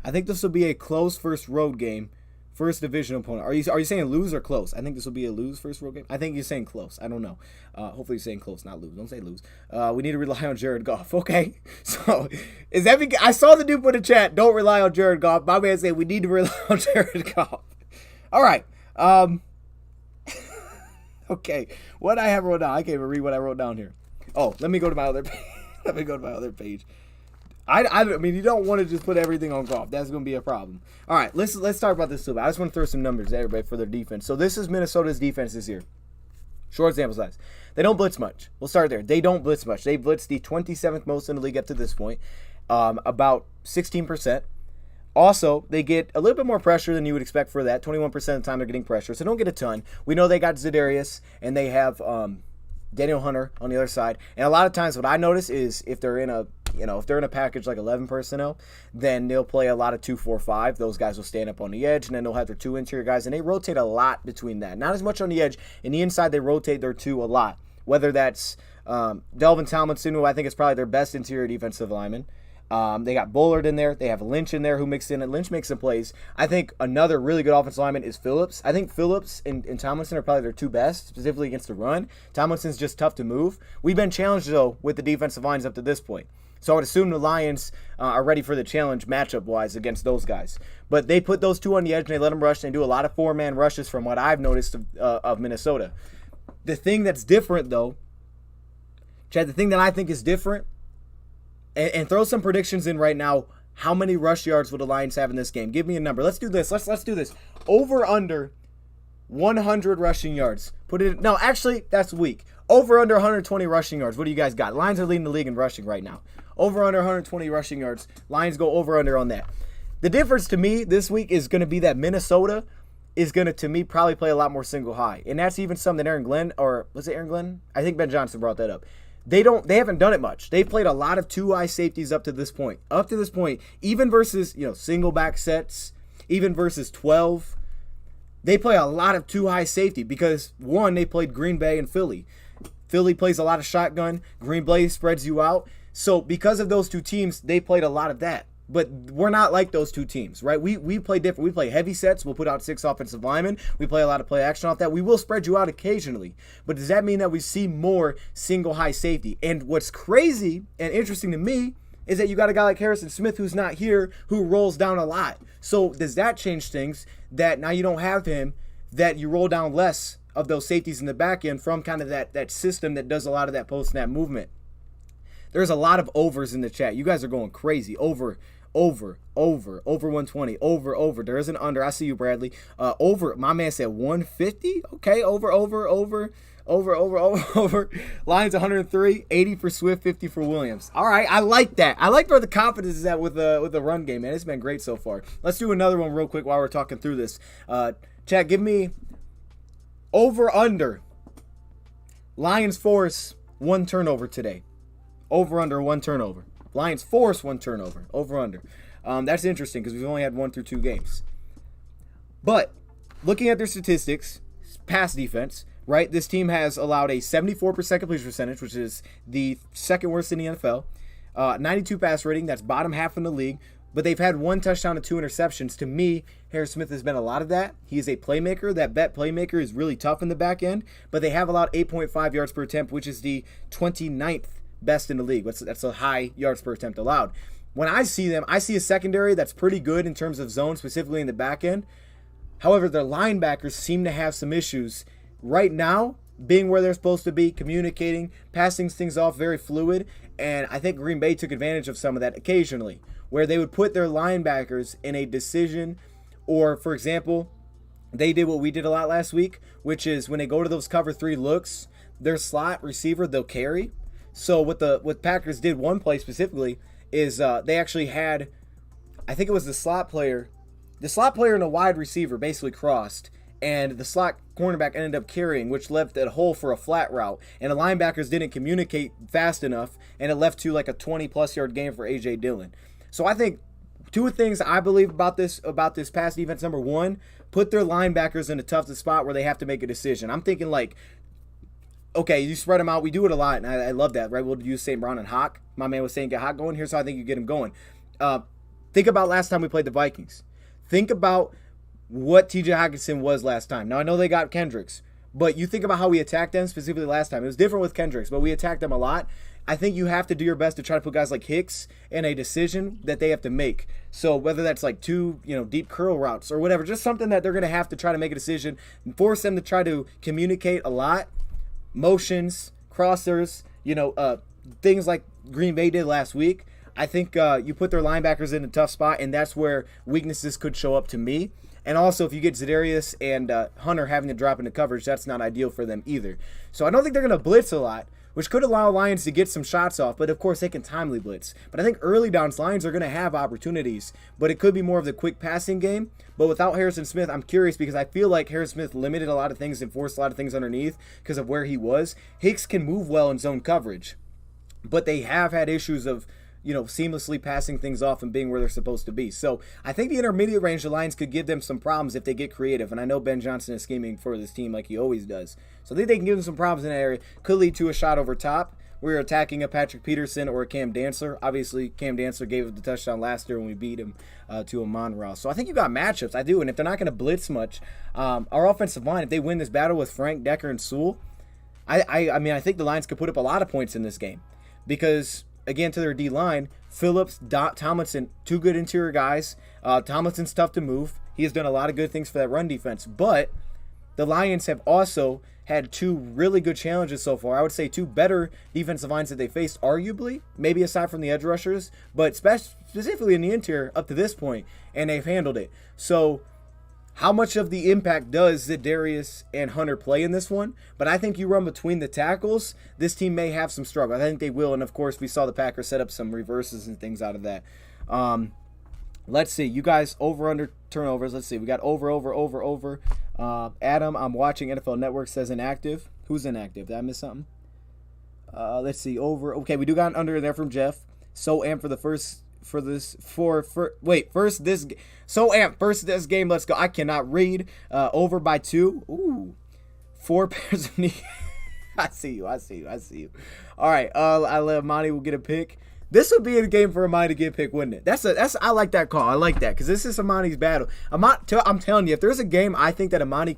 I think this will be a close first road game. First division opponent. Are you saying lose or close? I think this will be a lose first road game. I think you're saying close. I don't know. Hopefully you're saying close, not lose. Don't say lose. We need to rely on Jared Goff. Okay. So is that because I saw the dude put in chat, don't rely on Jared Goff. My man said we need to rely on Jared Goff. All right. Okay. What I have wrote down. I can't even read what I wrote down here. Oh, let me go to my other page. I mean, you don't want to just put everything on Goff. That's going to be a problem. All right, let's talk about this too. I just want to throw some numbers at everybody for their defense. So this is Minnesota's defense this year. Short sample size. They don't blitz much. We'll start there. They don't blitz much. They blitzed the 27th most in the league up to this point, about 16%. Also, they get a little bit more pressure than you would expect for that. 21% of the time they're getting pressure, so don't get a ton. We know they got Za'Darius, and they have Daniel Hunter on the other side. And a lot of times what I notice is if they're in a package like 11 personnel, then they'll play a lot of 2-4-5. Those guys will stand up on the edge, and then they'll have their 2 interior guys, and they rotate a lot between that. Not as much on the edge. In the inside, they rotate their 2 a lot. Whether that's Delvin Tomlinson, who I think is probably their best interior defensive lineman. They got Bullard in there. They have Lynch in there who mixed in, and Lynch makes some plays. I think another really good offensive lineman is Phillips. I think Phillips and Tomlinson are probably their 2 best, specifically against the run. Tomlinson's just tough to move. We've been challenged, though, with the defensive lines up to this point. So I would assume the Lions are ready for the challenge matchup-wise against those guys. But they put those 2 on the edge, and they let them rush, and they do a lot of 4-man rushes from what I've noticed of Minnesota. The thing that's different, though, Chad, the thing that I think is different, and throw some predictions in right now. How many rush yards will the Lions have in this game? Give me a number. Let's do this. Let's do this. Over under 100 rushing yards. Put it. No, actually, that's weak. Over under 120 rushing yards. What do you guys got? Lions are leading the league in rushing right now. Over under 120 rushing yards. Lions go over under on that. The difference to me this week is going to be that Minnesota is going to me, probably play a lot more single high. And that's even something Aaron Glenn, or was it Aaron Glenn? I think Ben Johnson brought that up. They haven't done it much. They've played a lot of 2 high safeties up to this point. Even versus, single back sets, even versus 12, they play a lot of 2 high safety because, one, they played Green Bay and Philly. Philly plays a lot of shotgun. Green Bay spreads you out. So because of those 2 teams, they played a lot of that. But we're not like those 2 teams, right? We play different. We play heavy sets. We'll put out 6 offensive linemen. We play a lot of play action off that. We will spread you out occasionally. But does that mean that we see more single high safety? And what's crazy and interesting to me is that you got a guy like Harrison Smith who's not here, who rolls down a lot. So does that change things that now you don't have him, that you roll down less of those safeties in the back end from kind of that system that does a lot of that post-snap movement? There's a lot of overs in the chat. You guys are going crazy. Over 120, over. There is an under. I see you, Bradley. Over, my man said 150. Okay, over. Lions 103, 80 for Swift, 50 for Williams. All right, I like that. I like where the confidence is at with the run game, man. It's been great so far. Let's do another one real quick while we're talking through this. Chat, give me over under. Lions force 1 turnover today. Over under 1 turnover. Lions force 1 turnover. Over under. That's interesting because we've only had 1 through 2 games. But looking at their statistics, pass defense, right? This team has allowed a 74% completion percentage, which is the 2nd worst in the NFL. 92 pass rating, that's bottom half in the league. But they've had 1 touchdown and 2 interceptions. To me, Harris Smith has been a lot of that. He is a playmaker. That bet playmaker is really tough in the back end. But they have allowed 8.5 yards per attempt, which is the 29th best in the league. That's a high yards per attempt allowed. When I see them, I see a secondary that's pretty good in terms of zone, specifically in the back end. However, their linebackers seem to have some issues right now, being where they're supposed to be, communicating, passing things off very fluid. And I think Green Bay took advantage of some of that occasionally, where they would put their linebackers in a decision, or, for example, they did what we did a lot last week, which is when they go to those cover 3 looks, their slot receiver, they'll carry. So what Packers did one play specifically is they actually had, I think it was the slot player and a wide receiver basically crossed, and the slot cornerback ended up carrying, which left a hole for a flat route, and the linebackers didn't communicate fast enough, and it left to like a 20-plus yard game for A.J. Dillon. So I think 2 things I believe about this pass defense. Number 1, put their linebackers in a tough spot where they have to make a decision. I'm thinking like, okay, you spread them out. We do it a lot, and I love that, right? We'll use St. Brown and Hawk. My man was saying get Hawk going. Here's how I think you get him going. Think about last time we played the Vikings. Think about what T.J. Hockenson was last time. Now, I know they got Kendricks, but you think about how we attacked them specifically last time. It was different with Kendricks, but we attacked them a lot. I think you have to do your best to try to put guys like Hicks in a decision that they have to make. So whether that's like 2, deep curl routes or whatever, just something that they're going to have to try to make a decision and force them to try to communicate a lot. Motions, crossers, things like Green Bay did last week. I think you put their linebackers in a tough spot, and that's where weaknesses could show up to me. And also, if you get Za'Darius and Hunter having to drop into coverage, that's not ideal for them either. So I don't think they're going to blitz a lot, which could allow Lions to get some shots off, but of course they can timely blitz. But I think early downs, Lions are going to have opportunities, but it could be more of the quick passing game. But without Harrison Smith, I'm curious because I feel like Harrison Smith limited a lot of things and forced a lot of things underneath because of where he was. Hicks can move well in zone coverage, but they have had issues of, seamlessly passing things off and being where they're supposed to be. So I think the intermediate range, the Lions could give them some problems if they get creative. And I know Ben Johnson is scheming for this team like he always does. So I think they can give them some problems in that area. Could lead to a shot over top. We're attacking a Patrick Peterson or a Cam Dantzler. Obviously, Cam Dantzler gave us the touchdown last year when we beat him to a Monroe. So I think you got matchups. I do. And if they're not going to blitz much, our offensive line, if they win this battle with Frank, Decker, and Sewell, I think the Lions could put up a lot of points in this game. Because, again, to their D-line, Phillips, Tomlinson, two good interior guys. Tomlinson's tough to move. He has done a lot of good things for that run defense. But the Lions have also had two really good challenges so far. I would say two better defensive lines that they faced, arguably, maybe aside from the edge rushers, but specifically in the interior up to this point, and they've handled it. So how much of the impact does Za'Darius and Hunter play in this one? But I think you run between the tackles, this team may have some struggle. I think they will, and of course we saw the Packers set up some reverses and things out of that. Let's see. You guys over under turnovers. Let's see. We got over. Adam, I'm watching NFL Network, says inactive. Who's inactive? Did I miss something? Let's see. Over. Okay, we do got an under there from Jeff. So amped for this game. Let's go. I cannot read. Over by 2. Ooh. 4 pairs of knees. I see you. All right. I let Monty will get a pick. This would be a game for Amani to get picked, wouldn't it? I like that call. I like that because this is Amani's battle. I'm telling you, if there's a game I think that Amani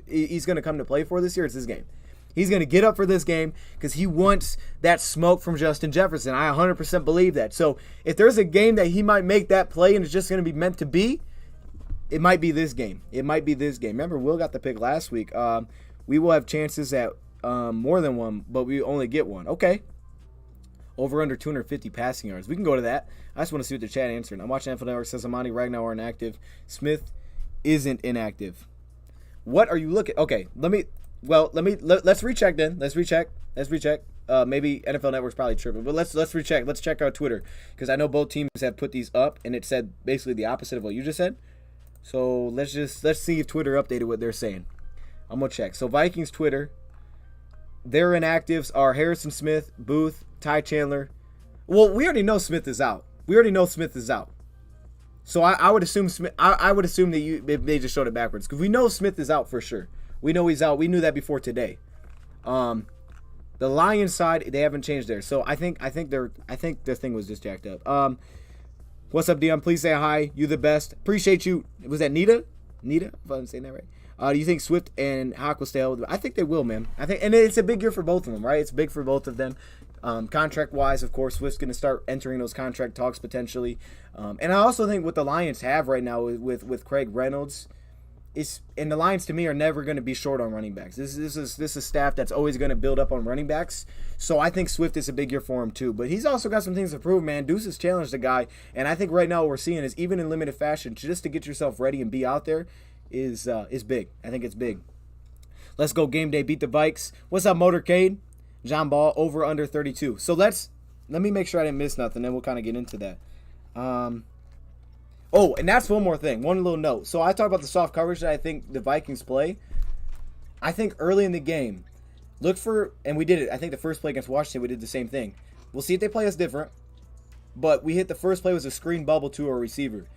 he's going to come to play for this year, it's this game. He's going to get up for this game because he wants that smoke from Justin Jefferson. I 100% believe that. So if there's a game that he might make that play and it's just going to be meant to be, it might be this game. Remember, Will got the pick last week. We will have chances at more than one, but we only get one. Okay. Over under 250 passing yards. We can go to that. I just want to see what the chat answered. I'm watching NFL Network. Says Amani Ragnow are inactive. Smith isn't inactive. What are you looking? Okay, let's recheck then. Let's recheck. Maybe NFL Network's probably tripping, but let's recheck. Let's check our Twitter because I know both teams have put these up and it said basically the opposite of what you just said. So let's see if Twitter updated what they're saying. I'm gonna check. So Vikings Twitter, their inactives are Harrison Smith, Booth, Ty Chandler. Well, we already know Smith is out. So I would assume Smith. I would assume that they just showed it backwards because we know Smith is out for sure. We know he's out. We knew that before today. The Lions side, they haven't changed there. So I think their thing was just jacked up. What's up, Dion? Please say hi. You the best. Appreciate you. Was that Nita? If I'm saying that right. Do you think Swift and Hawk will stay out? I think they will, man. And it's a big year for both of them, right? It's big for both of them. Contract-wise, of course, Swift's going to start entering those contract talks potentially. And I also think what the Lions have right now with Craig Reynolds and the Lions to me are never going to be short on running backs. This is a staff that's always going to build up on running backs. So I think Swift is a big year for him too. But he's also got some things to prove, man. Deuce has challenged the guy, and I think right now what we're seeing is even in limited fashion, just to get yourself ready and be out there is big. I think it's big. Let's go game day. Beat the Vikes. What's up, Motorcade? John Ball, over under 32. So let me make sure I didn't miss nothing, then we'll kind of get into that. Oh, and that's one more thing. One little note. So I talked about the soft coverage that I think the Vikings play. I think early in the game, look for, and we did it. I think the first play against Washington, we did the same thing. We'll see if they play us different. But we hit the first play was a screen bubble to a receiver.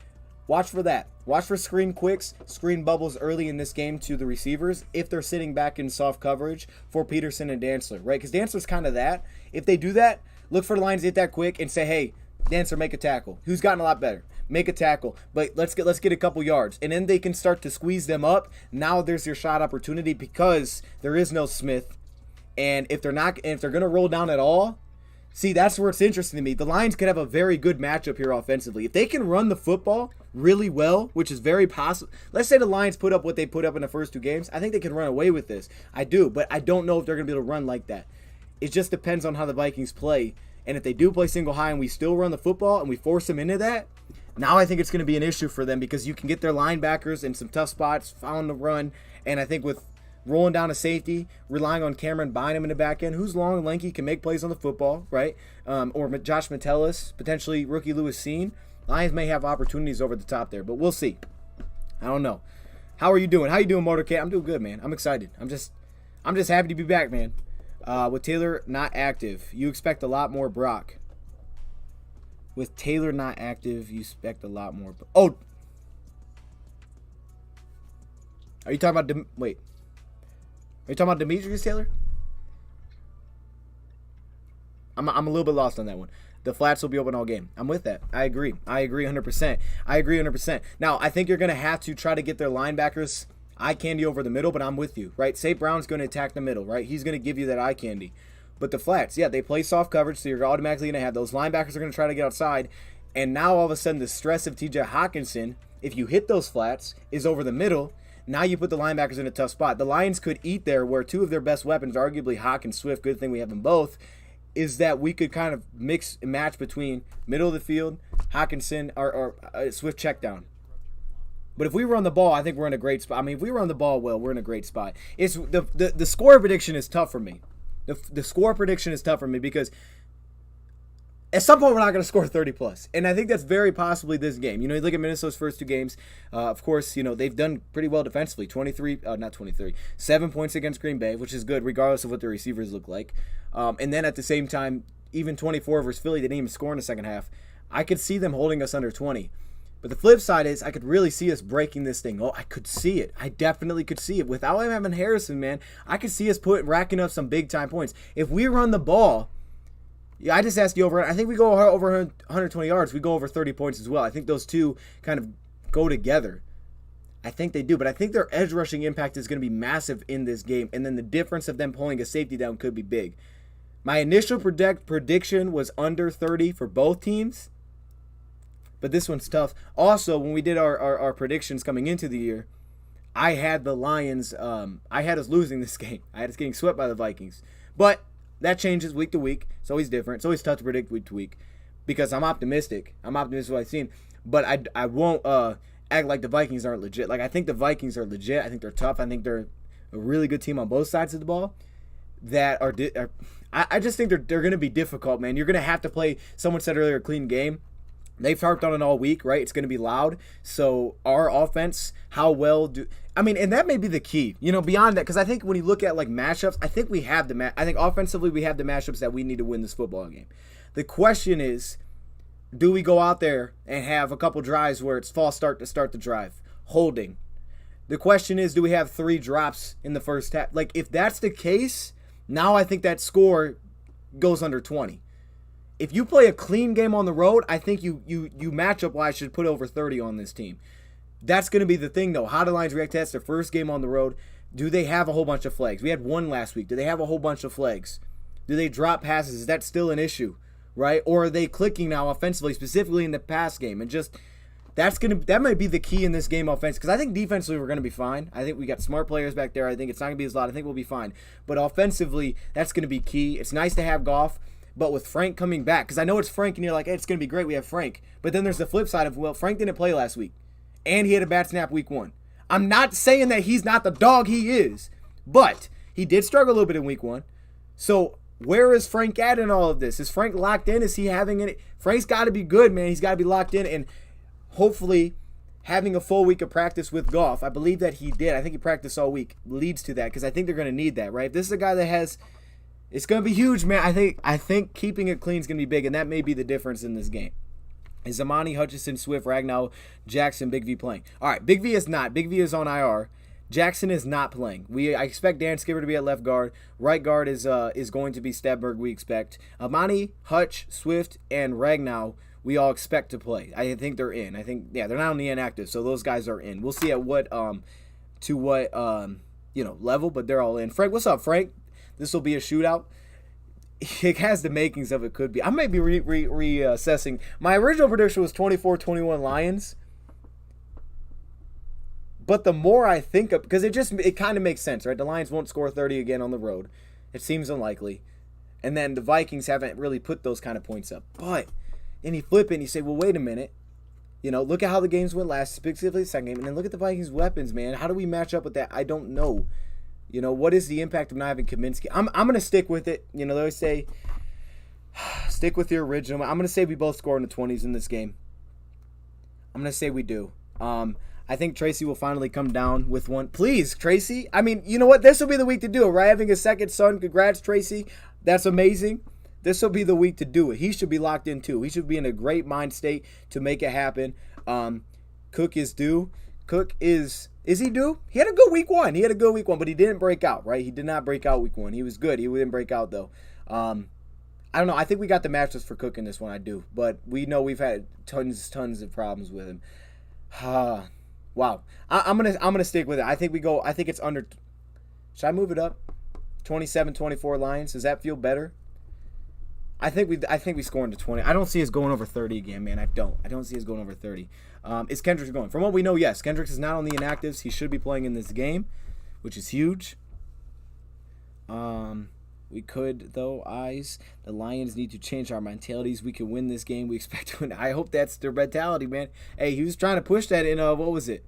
Watch for that. Watch for screen quicks, screen bubbles early in this game to the receivers if they're sitting back in soft coverage for Peterson and Dantzler, right? Because Dantzler's kind of that. If they do that, look for the Lions to hit that quick and say, hey, Dantzler, make a tackle. Who's gotten a lot better? Make a tackle. But let's get a couple yards. And then they can start to squeeze them up. Now there's your shot opportunity because there is no Smith. And if they're going to roll down at all, see, that's where it's interesting to me. The Lions could have a very good matchup here offensively. If they can run the football really well, which is very possible. Let's say the Lions put up what they put up in the first two games. I think they can run away with this. I do, but I don't know if they're going to be able to run like that. It just depends on how the Vikings play. And if they do play single high and we still run the football and we force them into that, now I think it's going to be an issue for them because you can get their linebackers in some tough spots, found the run. And I think with rolling down a safety, relying on Cameron Bynum in the back end, who's long and lanky, can make plays on the football, right? Or Josh Metellus, potentially rookie Lewis Seen. Lions may have opportunities over the top there, but we'll see. I don't know. How are you doing? How you doing, Motorcat? I'm doing good, man. I'm excited. I'm just happy to be back, man. With Taylor not active, you expect a lot more Brock. With Taylor not active, you expect a lot more. Oh, are you talking about? Wait, are you talking about Demetrius Taylor? I'm a little bit lost on that one. The flats will be open all game. I'm with that. I agree 100%. Now, I think you're going to have to try to get their linebackers eye candy over the middle, but I'm with you, right? St. Brown's going to attack the middle, right? He's going to give you that eye candy. But the flats, yeah, they play soft coverage, so you're automatically going to have those linebackers are going to try to get outside. And now all of a sudden the stress of TJ Hawkinson, if you hit those flats, is over the middle. Now you put the linebackers in a tough spot. The Lions could eat there where two of their best weapons, arguably Hawk and Swift, good thing we have them both, is that we could kind of mix and match between middle of the field, Hawkinson, or Swift check down. But if we run the ball, I think we're in a great spot. I mean, if we run the ball well, we're in a great spot. It's the score prediction is tough for me. The score prediction is tough for me because at some point we're not going to score 30 plus. And I think that's very possibly this game. You know, you look at Minnesota's first two games. Of course, you know, they've done pretty well defensively. 7 points against Green Bay, which is good regardless of what the receivers look like. And then at the same time, even 24 versus Philly, they didn't even score in the second half. I could see them holding us under 20. But the flip side is I could really see us breaking this thing. Oh, I could see it. I definitely could see it. Without having Harrison, man, I could see us racking up some big-time points. If we run the ball, yeah, I just asked you over. I think we go over 120 yards. We go over 30 points as well. I think those two kind of go together. I think they do. But I think their edge rushing impact is going to be massive in this game. And then the difference of them pulling a safety down could be big. My initial prediction was under 30 for both teams. But this one's tough. Also, when we did our predictions coming into the year, I had the Lions, I had us losing this game. I had us getting swept by the Vikings. But that changes week to week. It's always different. It's always tough to predict week to week because I'm optimistic. I'm optimistic with what I've seen. But I won't act like the Vikings aren't legit. Like, I think the Vikings are legit. I think they're tough. I think they're a really good team on both sides of the ball that I just think they're going to be difficult, man. You're going to have to play, someone said earlier, a clean game. They've harped on it all week, right? It's going to be loud. So our offense, and that may be the key, you know, beyond that, because I think when you look at like matchups, I think I think offensively we have the matchups that we need to win this football game. The question is, do we go out there and have a couple drives where it's false start to start the drive, holding? The question is, do we have 3 drops in the first half? Like, if that's the case, now I think that score goes under 20. If you play a clean game on the road, I think you matchup-wise should put over 30 on this team. That's going to be the thing, though. How do Lions react to that? It's their first game on the road. Do they have a whole bunch of flags? We had one last week. Do they have a whole bunch of flags? Do they drop passes? Is that still an issue, right? Or are they clicking now offensively, specifically in the pass game? And just that might be the key in this game offense, because I think defensively we're going to be fine. I think we got smart players back there. I think it's not going to be as loud. I think we'll be fine. But offensively, that's going to be key. It's nice to have Goff. But with Frank coming back, because I know it's Frank, and you're like, hey, it's going to be great, we have Frank. But then there's the flip side of, well, Frank didn't play last week. And he had a bad snap week 1. I'm not saying that he's not the dog he is. But he did struggle a little bit in week 1. So where is Frank at in all of this? Is Frank locked in? Is he having it? Frank's got to be good, man. He's got to be locked in. And hopefully having a full week of practice with Goff, I believe that he did. I think he practiced all week, leads to that, because I think they're going to need that, right? If this is a guy that has... It's going to be huge, man. I think keeping it clean is going to be big, and that may be the difference in this game. Is Zamani, Hutchinson, Swift, Ragnow, Jackson, Big V playing? All right, Big V is not. Big V is on IR. Jackson is not playing. I expect Dan Skipper to be at left guard. Right guard is going to be Stedberg, we expect. Amani, Hutch, Swift, and Ragnow, we all expect to play. I think they're in. They're not only inactive, so those guys are in. We'll see at what level, but they're all in. Frank, what's up, Frank? This will be a shootout. It has the makings of it could be. I might be reassessing. My original prediction was 24-21 Lions. But the more I think of, because it kind of makes sense, right? The Lions won't score 30 again on the road. It seems unlikely. And then the Vikings haven't really put those kind of points up. But then you flip it and you say, well, wait a minute. You know, look at how the games went last, specifically the second game, and then look at the Vikings' weapons, man. How do we match up with that? I don't know. What is the impact of not having Kaminsky? I'm going to stick with it. They always say, stick with your original. I'm going to say we both score in the 20s in this game. I'm going to say we do. I think Tracy will finally come down with one. Please, Tracy. I mean, you know what? This will be the week to do it, right? Having a second son. Congrats, Tracy. That's amazing. This will be the week to do it. He should be locked in too. He should be in a great mind state to make it happen. Cook is due. Cook is he due? He had a good week one. But he didn't break out, right? He did not break out week one. He was good. He didn't break out though. I don't know. I think we got the matchups for Cook in this one. I do. But we know we've had tons of problems with him. Wow. I'm gonna stick with it. I think it's under. Should I move it up? 27-24 Lions. Does that feel better? I think we score into 20. I don't see us going over 30 again, man. I don't see us going over 30. Is Kendricks going? From what we know, yes. Kendricks is not on the inactives. He should be playing in this game, which is huge. We could, though, eyes. The Lions need to change our mentalities. We can win this game. We expect to win. I hope that's their mentality, man. Hey, he was trying to push that in, what was it?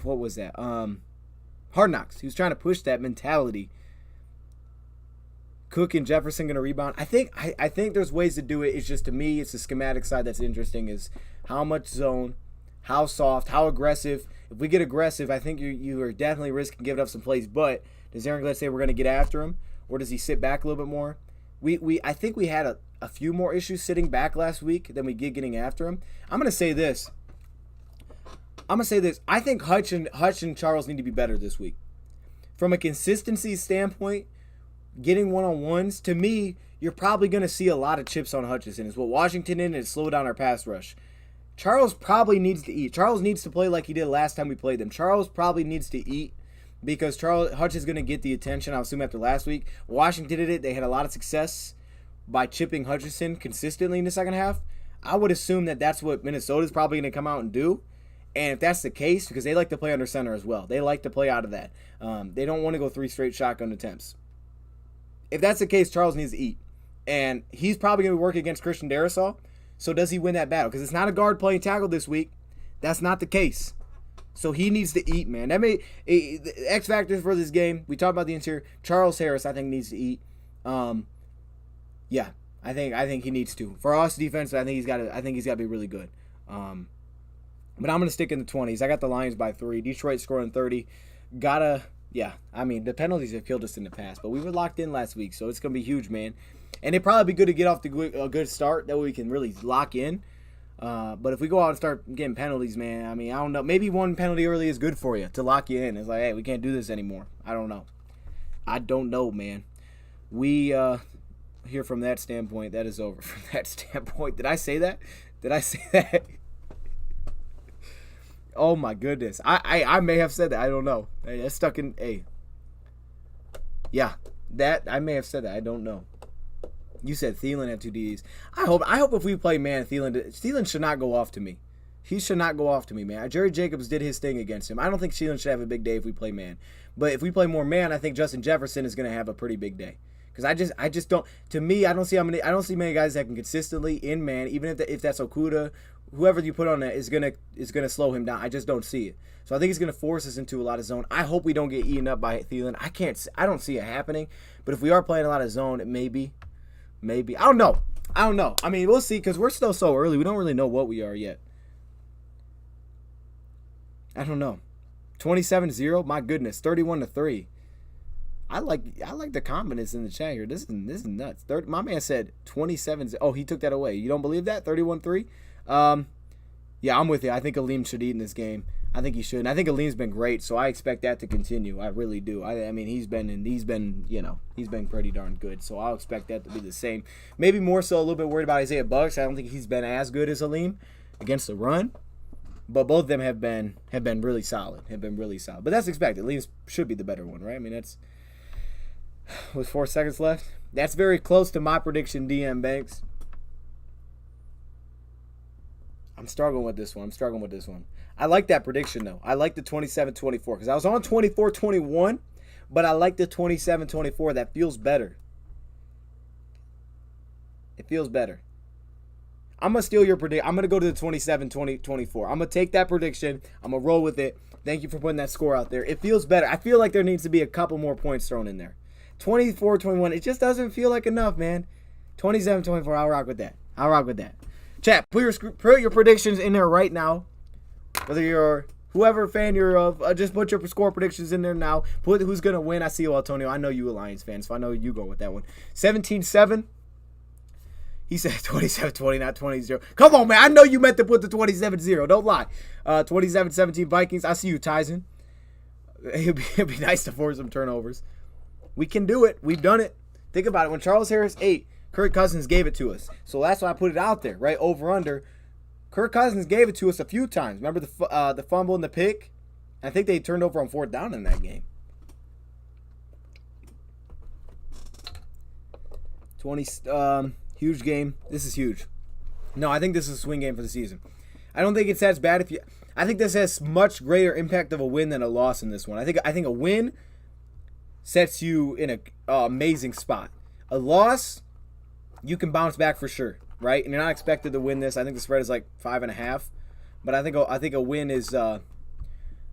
What was that? Hard Knocks. He was trying to push that mentality. Cook and Jefferson going to rebound. I think there's ways to do it. It's just, to me, it's the schematic side that's interesting, is how much zone, how soft, how aggressive. If we get aggressive, I think you are definitely risking giving up some plays. But does Aaron Glenn say we're going to get after him? Or does he sit back a little bit more? I think we had a few more issues sitting back last week than we did getting after him. I'm going to say this. I think Hutch and Charles need to be better this week. From a consistency standpoint, getting one-on-ones, to me, you're probably going to see a lot of chips on Hutchinson. It's what Washington did, and it slowed down our pass rush. Charles probably needs to eat. Charles needs to play like he did last time we played them. Charles probably needs to eat, because Hutch is going to get the attention, I assume, after last week. Washington did it. They had a lot of success by chipping Hutchinson consistently in the second half. I would assume that that's what Minnesota's probably going to come out and do. And if that's the case, because they like to play under center as well. They like to play out of that. They don't want to go 3 straight shotgun attempts. If that's the case, Charles needs to eat. And he's probably going to work against Christian Darrisaw. So does he win that battle? Because it's not a guard playing tackle this week. That's not the case. So he needs to eat, man. The X factors for this game. We talked about the interior. Charles Harris, I think, needs to eat. Yeah, I think he needs to. For us defense, I think he's got to be really good. But I'm gonna stick in the 20s. I got the Lions by 3. Detroit scoring 30. I mean, the penalties have killed us in the past, but we were locked in last week, so it's gonna be huge, man. And it'd probably be good to get off a good start. That way we can really lock in. But if we go out and start getting penalties, man, I mean, I don't know. Maybe one penalty early is good for you to lock you in. It's like, hey, we can't do this anymore. I don't know, man. We here from that standpoint, that is over. From that standpoint, did I say that? Oh my goodness, I may have said that. I don't know. Hey, that's stuck in a. Yeah, that I may have said that. I don't know. You said Thielen had 2 Ds. I hope if we play man, Thielen should not go off to me. He should not go off to me, man. Jerry Jacobs did his thing against him. I don't think Thielen should have a big day if we play man. But if we play more man, I think Justin Jefferson is going to have a pretty big day. Because I just don't. To me, I don't see many guys that can consistently in man, even if that's Okuda, whoever you put on that is gonna slow him down. I just don't see it. So I think he's gonna force us into a lot of zone. I hope we don't get eaten up by Thielen. I don't see it happening. But if we are playing a lot of zone, it maybe. I don't know. I mean, we'll see, because we're still so early. We don't really know what we are yet. I don't know. 27-0. My goodness. 31-3. I like the confidence in the chat here. This is nuts. My man said 27. Oh, he took that away. You don't believe that? 31-3. Yeah, I'm with you. I think Aleem should eat in this game. I think he should. And I think Aleem's been great, so I expect that to continue. I really do. I mean, he's been pretty darn good. So I'll expect that to be the same. Maybe more so a little bit worried about Isaiah Bucks. I don't think he's been as good as Aleem against the run. But both of them have been really solid. But that's expected. Aleem should be the better one, right? I mean, that's with 4 seconds left. That's very close to my prediction, DM Banks. I'm struggling with this one. I like that prediction, though. I like the 27-24 because I was on 24-21, but I like the 27-24. That feels better. It feels better. I'm going to steal your prediction. I'm going to go to the 27-24. I'm going to take that prediction. I'm going to roll with it. Thank you for putting that score out there. It feels better. I feel like there needs to be a couple more points thrown in there. 24-21. It just doesn't feel like enough, man. 27-24. I'll rock with that. Chat, put your predictions in there right now. Whether you're whoever fan you're of, just put your score predictions in there now. Put who's going to win. I see you, Antonio. I know you a Lions fan, so I know you go with that one. 17-7. He said 27-20, not 20-0. Come on, man. I know you meant to put the 27-0. Don't lie. 27-17 Vikings. I see you, Tyson. It'd be nice to force some turnovers. We can do it. We've done it. Think about it. When Charles Harris ate, Kirk Cousins gave it to us. So that's why I put it out there, right? Over, under. Kirk Cousins gave it to us a few times. Remember the fumble and the pick? I think they turned over on 4th down in that game. 20... Huge game. This is huge. No, I think this is a swing game for the season. I don't think it's as bad if you. I think this has much greater impact of a win than a loss in this one. I think a win sets you in a amazing spot. A loss, you can bounce back for sure, right? And you're not expected to win this. I think the spread is like 5.5, but I think a win is. I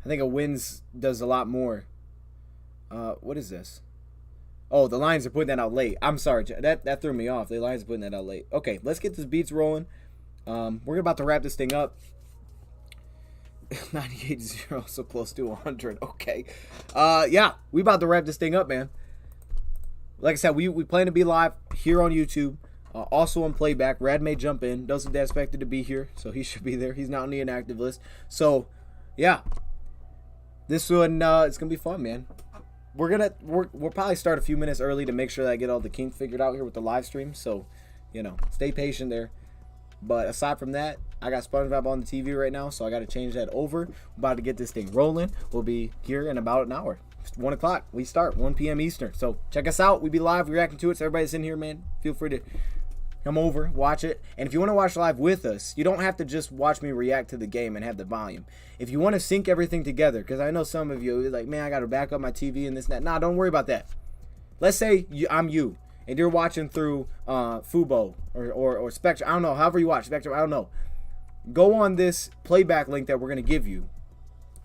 think a wins does a lot more. What is this? Oh, the Lions are putting that out late. I'm sorry. That threw me off. The Lions are putting that out late. Okay, let's get this beats rolling. We're about to wrap this thing up. 98-0, so close to 100. Okay. Yeah, we about to wrap this thing up, man. Like I said, we plan to be live here on YouTube. Also on playback. Rad may jump in. Doesn't expect to be here, so he should be there. He's not on the inactive list. So, yeah. This one, it's going to be fun, man. We'll probably start a few minutes early to make sure that I get all the kinks figured out here with the live stream. So, stay patient there. But aside from that, I got SpongeBob on the TV right now, so I got to change that over. We're about to get this thing rolling. We'll be here in about an hour. It's 1 o'clock. We start 1 p.m. Eastern. So check us out. We be live. We're reacting to it. So everybody that's in here, man, feel free to come over, watch it. And if you want to watch live with us, you don't have to just watch me react to the game and have the volume. If you want to sync everything together, because I know some of you are like, man, I got to back up my TV and this and that. Nah, don't worry about that. Let's say I'm you, and you're watching through Fubo or Spectrum. I don't know, however you watch Spectrum, I don't know. Go on this playback link that we're going to give you.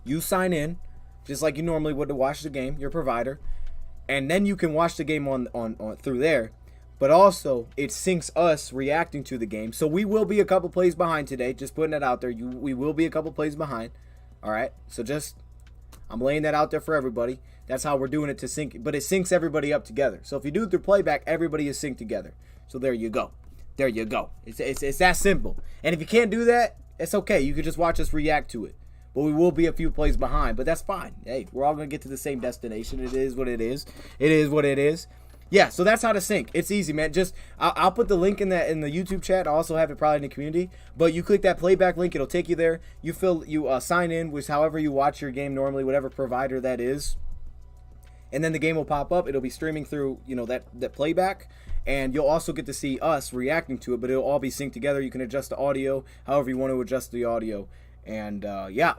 You sign in, just like you normally would to watch the game, your provider. And then you can watch the game on through there. But also, it syncs us reacting to the game. So we will be a couple plays behind today. Just putting that out there. We will be a couple plays behind. All right? So I'm laying that out there for everybody. That's how we're doing it to sync. But it syncs everybody up together. So if you do it through playback, everybody is synced together. So there you go. There you go. It's that simple. And if you can't do that, it's okay. You can just watch us react to it. But we will be a few plays behind. But that's fine. Hey, we're all going to get to the same destination. It is what it is. It is what it is. Yeah, so that's how to sync. It's easy, man. Just I'll put the link in the YouTube chat. I'll also have it probably in the community. But you click that playback link, it'll take you there. You sign in with however you watch your game normally, whatever provider that is. And then the game will pop up. It'll be streaming through, that playback. And you'll also get to see us reacting to it, but it'll all be synced together. You can adjust the audio however you want to adjust the audio. And yeah.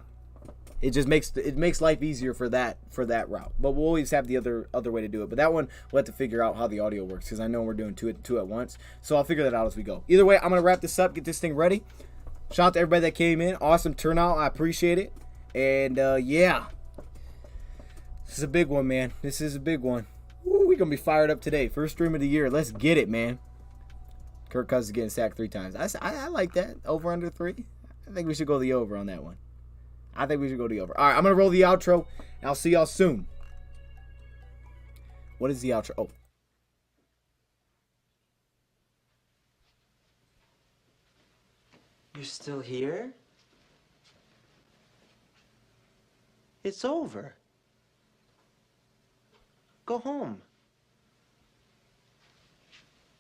It just makes life easier for that route. But we'll always have the other way to do it. But that one, we'll have to figure out how the audio works, because I know we're doing two at once. So I'll figure that out as we go. Either way, I'm going to wrap this up, get this thing ready. Shout out to everybody that came in. Awesome turnout. I appreciate it. And, yeah. This is a big one, man. This is a big one. We're going to be fired up today. First stream of the year. Let's get it, man. Kirk Cousins getting sacked 3 times. I like that. Over under 3. I think we should go the over on that one. I think we should go the over. All right, I'm going to roll the outro, and I'll see y'all soon. What is the outro? Oh. You're still here? It's over. Go home.